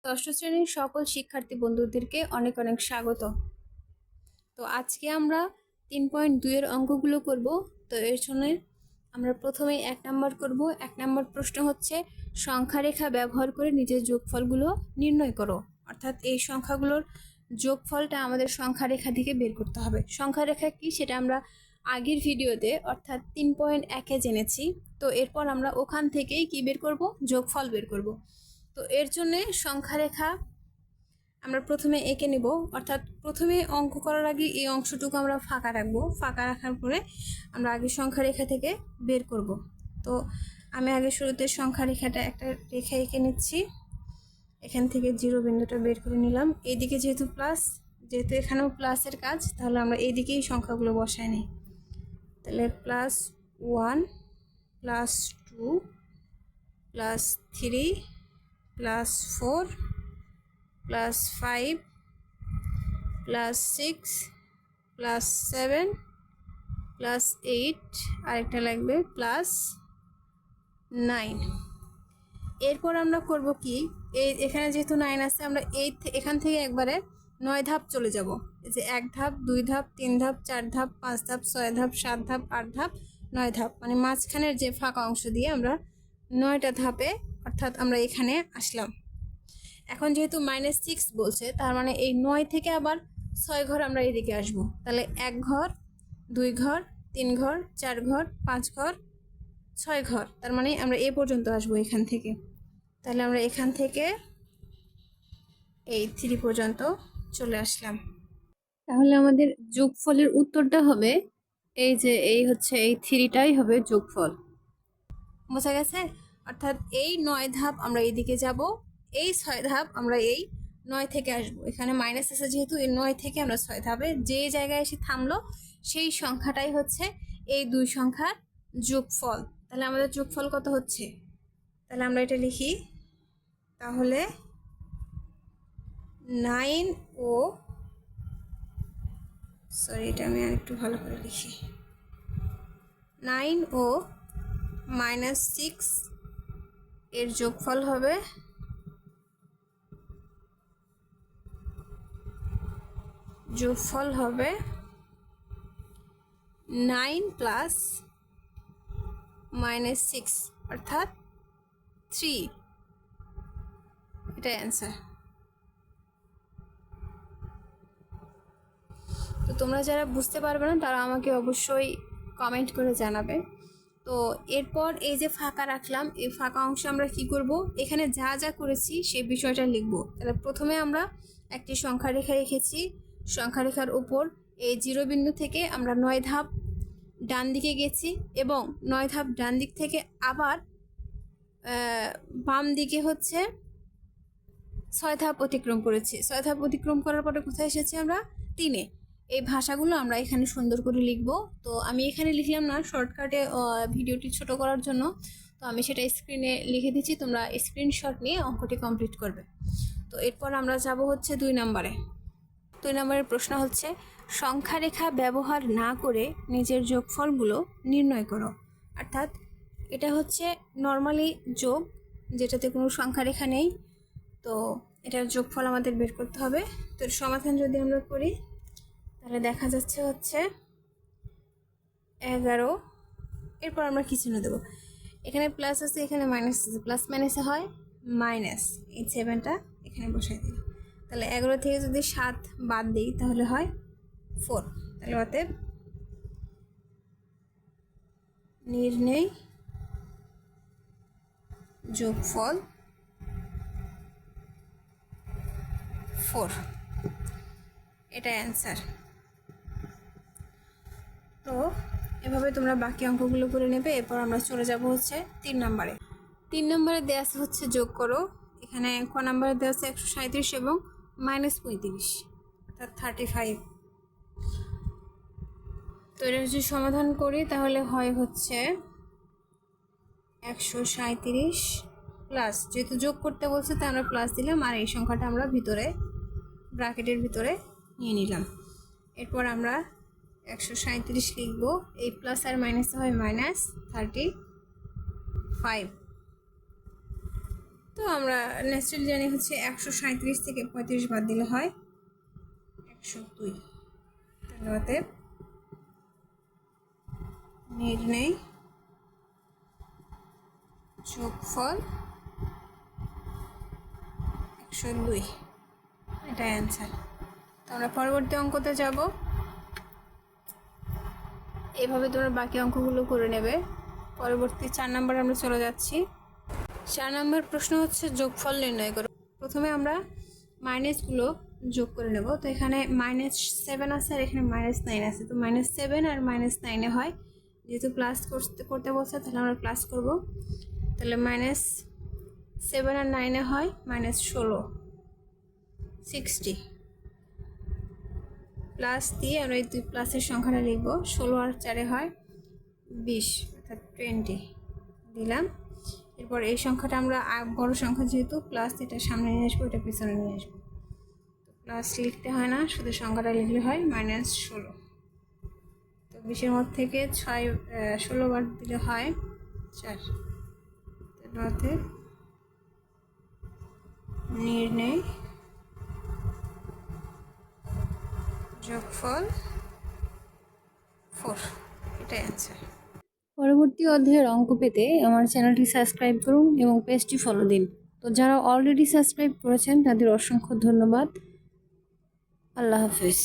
ষষ্ঠ শ্রেণীর সকল শিক্ষার্থী বন্ধুদেরকে অনেক অনেক স্বাগত। তো আজকে আমরা 3.2 এর অঙ্কগুলো করব। তো এর জন্য আমরা প্রথমে 1 নাম্বার করব। 1 নাম্বার প্রশ্ন হচ্ছে সংখ্যা রেখা ব্যবহার করে নিজের যোগফলগুলো নির্ণয় করো। অর্থাৎ এই সংখ্যাগুলোর যোগফলটা আমাদের সংখ্যা রেখা থেকে বের করতে হবে। সংখ্যা রেখা কি সেটা আমরা আগের ভিডিওতে অর্থাৎ 3.1-এ জেনেছি। তো এরপর আমরা ওখান থেকেই কি বের করব, যোগফল বের করব। তো এর জন্য সংখ্যা রেখা আমরা প্রথমে এঁকে নেব, অর্থাৎ প্রথমে অঙ্ক করার আগে এই অংশটুকু আমরা ফাঁকা রাখবো। ফাঁকা রাখার পরে আমরা আগে সংখ্যা রেখা থেকে বের করব। তো আমি আগে শুরুতে সংখ্যা রেখাটা একটা রেখা এঁকে নিচ্ছি। এখান থেকে 0 বিন্দুটা বের করে নিলাম। এইদিকে যেহেতু যেহেতু এখানেও প্লাসের কাজ, তাহলে আমরা এইদিকেই সংখ্যাগুলো বসাই নিই। তাহলে +1 +2 +3 +4 +5 +6 +7 +8 আরেকটা লাগবে +9। এরপর আমরা করব কি, এখানে যেহেতু 9 আছে আমরা এখান থেকে একবারে 9 ধাপ চলে যাব। এই যে 1 ধাপ 2 ধাপ 3 ধাপ 4 ধাপ 5 ধাপ 6 ধাপ 7 ধাপ 8 ধাপ 9 ধাপ, মানে মাঝখানের যে ফাঁকা অংশ দিয়ে আমরা 9টা ধাপে অর্থাৎ আমরা এখানে আসলাম। এখন যেহেতু -6 বলছে, তার মানে এই 9 থেকে আবার 6 ঘর আমরা এদিকে আসব। তাহলে 1 ঘর 2 ঘর 3 ঘর 4 ঘর 5 ঘর 6 ঘর, তার মানে আমরা এ পর্যন্ত আসব এখান থেকে। তাহলে আমরা এখান থেকে এই 3 পর্যন্ত চলে আসলাম। তাহলে আমাদের যোগফলের উত্তরটা হবে এই যে এই 3টাই হবে যোগফল। বোঝা গেছে? অর্থাৎ এই 9 ধাপ আমরা এইদিকে যাব, এই 6 ধাপ আমরা এই 9 থেকে আসব। এখানে মাইনাস আছে যেহেতু, এই 9 থেকে আমরা 6 ধাপে যে জায়গায় এসে থামলো সেই সংখ্যাটাই হচ্ছে এই দুই সংখ্যার যোগফল। তাহলে আমাদের যোগফল কত হচ্ছে? তাহলে আমরা এটা লিখি। তাহলে 9 ও এটা আমি আর একটু ভালো করে লিখি। 9 ও -6 এর যোগফল হবে 9 + -6 অর্থাৎ 3। এটাই অ্যান্সার। তো তোমরা যারা বুঝতে পারবে না তারা আমাকে অবশ্যই কমেন্ট করে জানাবে। তো এরপর এই যে ফাঁকা রাখলাম, এই ফাঁকা অংশে আমরা কি করব, এখানে যা যা করেছি সেই বিষয়টা লিখব। তাহলে প্রথমে আমরা একটি সংখ্যা রেখা রেখেছি। সংখ্যা রেখার উপর এই 0 বিন্দু থেকে আমরা 9 ধাপ ডান দিকে গেছি এবং 9 ধাপ ডান দিক থেকে আবার বাম দিকে হচ্ছে 6 ধাপ অতিক্রম করেছি। 6 ধাপ অতিক্রম করার পরে কোথায় এসেছি আমরা? 3-এ। এই ভাষাগুলো আমরা এখানে সুন্দর করে লিখব। তো আমি এখানে লিখলাম না, শর্টকাটে ভিডিওটি ছোট করার জন্য। তো আমি সেটা স্ক্রিনে লিখে দিচ্ছি, তোমরা স্ক্রিনশট নিয়ে অঙ্কটি কমপ্লিট করবে। তো এরপর আমরা যাব হচ্ছে 2 নম্বরে। 2 নম্বরের প্রশ্ন হচ্ছে সংখ্যা রেখা ব্যবহার না করে নিজের যোগফলগুলো নির্ণয় করো। অর্থাৎ এটা হচ্ছে নর্মালি যোগ, যেটাতে কোনো সংখ্যা রেখা নেই। তো এটার যোগফল আমাদের বের করতে হবে। তো এর সমাধান যদি আমরা করি তাহলে দেখা যাচ্ছে হচ্ছে 11। এরপর আমরা কি চিহ্ন দেবো? এখানে প্লাস আছে, এখানে মাইনাস আছে, প্লাস মাইনাসে হয় মাইনাস। এই 7টা এখানে বসাই দিই। তাহলে 11 থেকে যদি 7 বাদ দিই তাহলে হয় 4। তাহলে অতএব নির্ণয় যোগফল 4, এটা অ্যান্সার। তো এভাবে তোমরা বাকি অঙ্কগুলো করে নেবে। এরপর আমরা চলে যাব হচ্ছে 3 নম্বরে। 3 নম্বরে দেওয়া আছে হচ্ছে যোগ করো। এখানে ক নম্বরে দেওয়া আছে 137 এবং -35 অর্থাৎ 35। তো এটা যদি সমাধান করি তাহলে হয় হচ্ছে 137 প্লাস, যেহেতু যোগ করতে বলছে তাই আমরা প্লাস দিলাম, আর এই সংখ্যাটা আমরা ভিতরে ব্র্যাকেটের ভিতরে নিয়ে নিলাম। এরপর আমরা 137 লিখব। এই প্লাস আর মাইনাসে হয় -35। তো তো আমরা ন্যাচারালি জানি হচ্ছে 137 থেকে 35 বাদ দিলে হয় 102। তাহলে অতএব নির্ণয় যোগফল 102, এটা অ্যান্সার। তো আমরা পরবর্তী অঙ্কতে যাব। এভাবে তোমরা বাকি অঙ্কগুলো করে নেবে। পরবর্তী 4 নম্বরে আমরা চলে যাচ্ছি। 4 নম্বর প্রশ্ন হচ্ছে যোগফল নির্ণয় করো। প্রথমে আমরা মাইনাসগুলো যোগ করে নেব। তো এখানে -7 আছে আর এখানে -9 আছে। তো -7 আর -9 হয়, যেহেতু প্লাস করতে বলছে তাহলে আমরা প্লাস করব। তাহলে -7 আর 9 হয় -16, 60 প্লাস দিয়ে আমরা এই দুই প্লাসের সংখ্যাটা লিখব। 16 আর 4 হয় 20, অর্থাৎ 20 দিলাম। এরপর এই সংখ্যাটা আমরা বড় সংখ্যা যেহেতু প্লাস, এটা সামনে নিয়ে আসবো, এটা পিছনে নিয়ে আসবো। প্লাস লিখতে হয় না, শুধু সংখ্যাটা লিখলে হয় -16। তো 20-এর মধ্যে থেকে 16 বার দিলে হয় 4। তাহলে নির্ণয় যোগফল 4, এটা অ্যান্সার। পরবর্তী অধ্যায়ের অঙ্ক পেতে আমার চ্যানেলটি সাবস্ক্রাইব করুন এবং পেজটি ফলো দিন। তো যারা অলরেডি সাবস্ক্রাইব করেছেন তাদের অসংখ্য ধন্যবাদ। আল্লাহ হাফিজ।